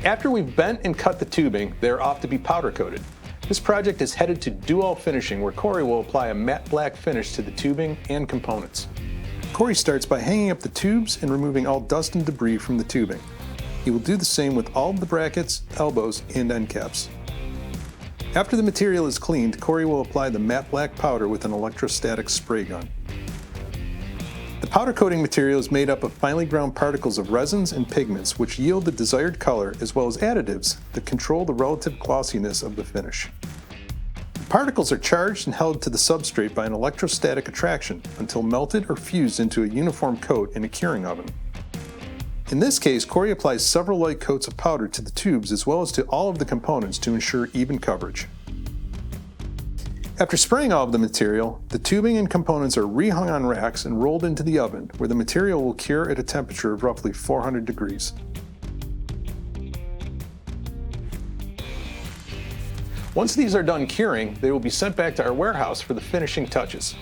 After we've bent and cut the tubing, they're off to be powder coated. This project is headed to do-all finishing, where Corey will apply a matte black finish to the tubing and components. Corey starts by hanging up the tubes and removing all dust and debris from the tubing. He will do the same with all of the brackets, elbows, and end caps. After the material is cleaned, Corey will apply the matte black powder with an electrostatic spray gun. The powder coating material is made up of finely ground particles of resins and pigments which yield the desired color, as well as additives that control the relative glossiness of the finish. The particles are charged and held to the substrate by an electrostatic attraction until melted or fused into a uniform coat in a curing oven. In this case, Corey applies several light coats of powder to the tubes as well as to all of the components to ensure even coverage. After spraying all of the material, the tubing and components are rehung on racks and rolled into the oven, where the material will cure at a temperature of roughly 400 degrees. Once these are done curing, they will be sent back to our warehouse for the finishing touches.